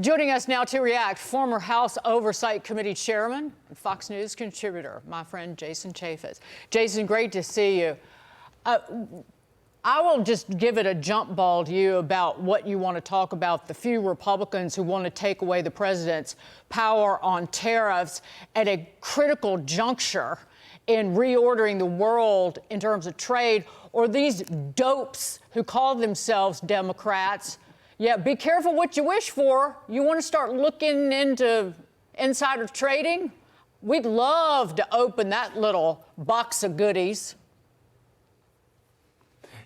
Joining us now to react, former House Oversight Committee Chairman and Fox News contributor, my friend Jason Chaffetz. Jason, great to see you. I will just give it a jump ball to you about what you want to talk about, the few Republicans who want to take away the president's power on tariffs at a critical juncture in reordering the world in terms of trade, or these dopes who call themselves Democrats. Yeah, be careful what you wish for. You want to start looking into insider trading? We'd love to open that little box of goodies.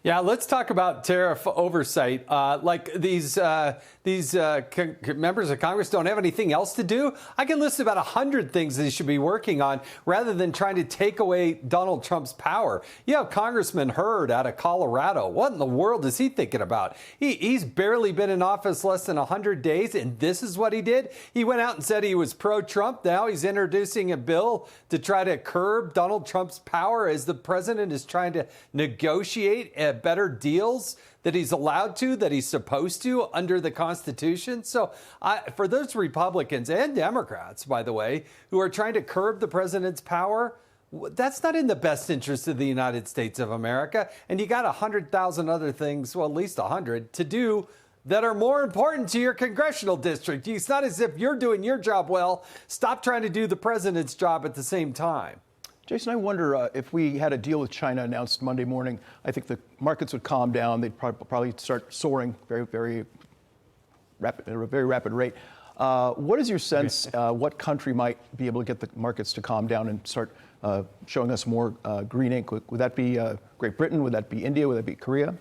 Yeah, let's talk about tariff oversight. Like these members of Congress don't have anything else to do. I can list about 100 things they should be working on rather than trying to take away Donald Trump's power. You have Congressman Hurd out of Colorado. What in the world is he thinking about? He's barely been in office less than 100 days, and this is what he did? He went out and said he was pro-Trump. Now he's introducing a bill to try to curb Donald Trump's power as the president is trying to negotiate better deals that he's allowed to, that he's supposed to under the Constitution. So for those Republicans and Democrats, by the way, who are trying to curb the president's power, that's not in the best interest of the United States of America. And you got 100,000 other things, well, at least 100, to do that are more important to your congressional district. It's not as if you're doing your job well. Stop trying to do the president's job at the same time. Jason, I wonder if we had a deal with China announced Monday morning, I think the markets would calm down. They'd probably start soaring at a very rapid rate. What is your sense? What country might be able to get the markets to calm down and start showing us more green ink? Would that be Great Britain? Would that be India? Would that be Korea?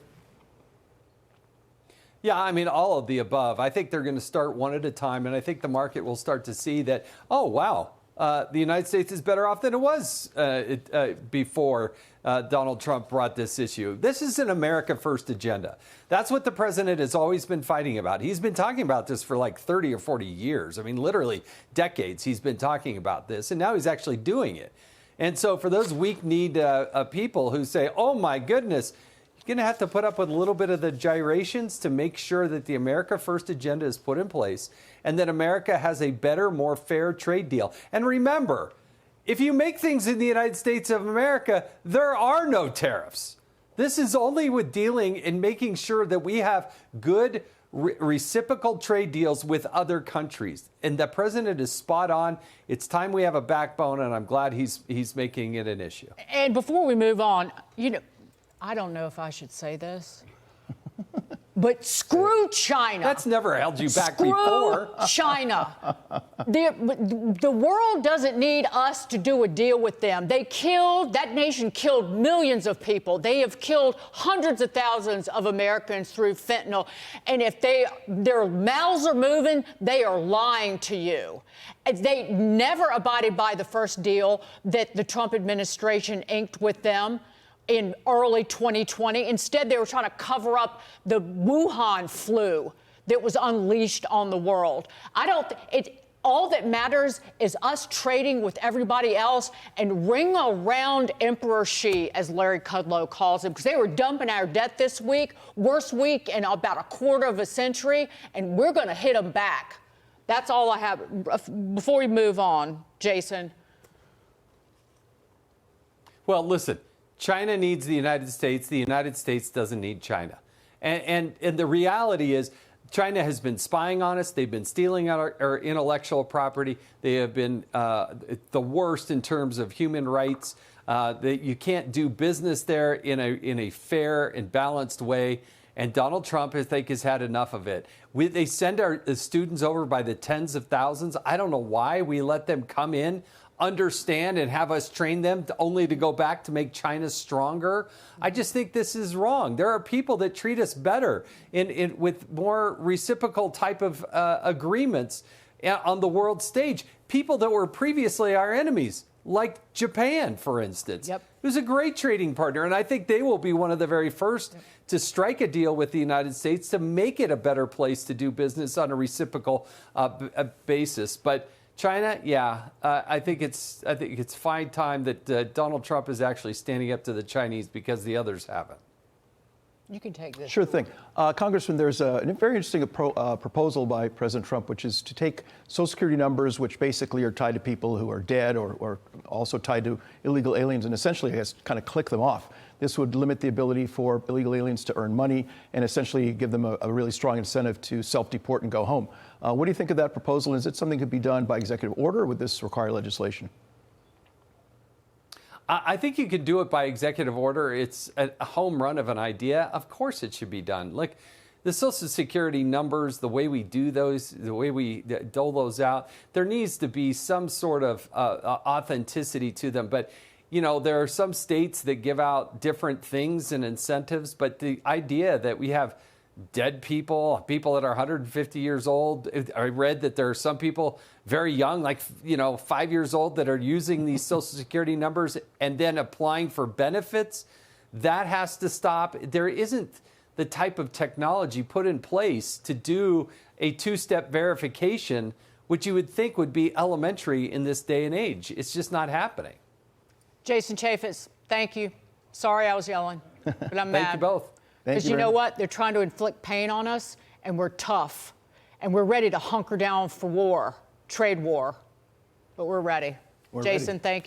Yeah, I mean, all of the above. I think they're going to start one at a time, and I think the market will start to see that, oh, wow. The United States is better off than it was before Donald Trump brought this issue. This is an America First agenda. That's what the president has always been fighting about. He's been talking about this for like 30 or 40 years. I mean, literally decades he's been talking about this, and now he's actually doing it. And so for those weak-kneed people who say, oh, my goodness, you're going to have to put up with a little bit of the gyrations to make sure that the America First agenda is put in place and that America has a better, more fair trade deal. And remember, if you make things in the United States of America, there are no tariffs. This is only with dealing and making sure that we have good reciprocal trade deals with other countries. And the president is spot on. It's time we have a backbone, and I'm glad he's making it an issue. And before we move on, you know, I don't know if I should say this, but screw China. That's never held you back before. China. The world doesn't need us to do a deal with them. That nation killed millions of people. They have killed hundreds of thousands of Americans through fentanyl. And if their mouths are moving, they are lying to you. They never abided by the first deal that the Trump administration inked with them in early 2020. Instead, they were trying to cover up the Wuhan flu that was unleashed on the world. All that matters is us trading with everybody else and ring around Emperor Xi, as Larry Kudlow calls him, because they were dumping our debt this week, worst week in about a quarter of a century, and we're going to hit them back. That's all I have. Before we move on, Jason. Well, listen. China needs the United States. The United States doesn't need China. And the reality is China has been spying on us. They've been stealing our intellectual property. They have been the worst in terms of human rights. You can't do business there in a fair and balanced way. And Donald Trump, I think, has had enough of it. They send our students over by the tens of thousands. I don't know why we let them come in, understand, and have us train them only to go back to make China stronger. I just think this is wrong. There are people that treat us better with more reciprocal type of agreements on the world stage. People that were previously our enemies, like Japan, for instance. Yep. Who's a great trading partner, and I think they will be one of the very first to strike a deal with the United States to make it a better place to do business on a reciprocal basis. But China, yeah, I think it's fine time that Donald Trump is actually standing up to the Chinese because the others haven't. You can take this. Sure thing. Congressman, there's a very interesting proposal by President Trump, which is to take Social Security numbers, which basically are tied to people who are dead or also tied to illegal aliens, and essentially, I guess, kind of click them off. This would limit the ability for illegal aliens to earn money and essentially give them a really strong incentive to self-deport and go home. What do you think of that proposal? Is it something that could be done by executive order, or would this require legislation? I think you could do it by executive order. It's a home run of an idea. Of course it should be done. Like the Social Security numbers, the way we do those, the way we dole those out, there needs to be some sort of authenticity to them. But, you know, there are some states that give out different things and incentives. But the idea that we have dead people, people that are 150 years old. I read that there are some people very young, like, 5 years old, that are using these Social Security numbers and then applying for benefits. That has to stop. There isn't the type of technology put in place to do a two-step verification, which you would think would be elementary in this day and age. It's just not happening. Jason Chaffetz, thank you. Sorry I was yelling, but I'm mad. Thank you both. Because you know what? They're trying to inflict pain on us, and we're tough. And we're ready to hunker down for war, trade war. But we're ready. Jason, thank you.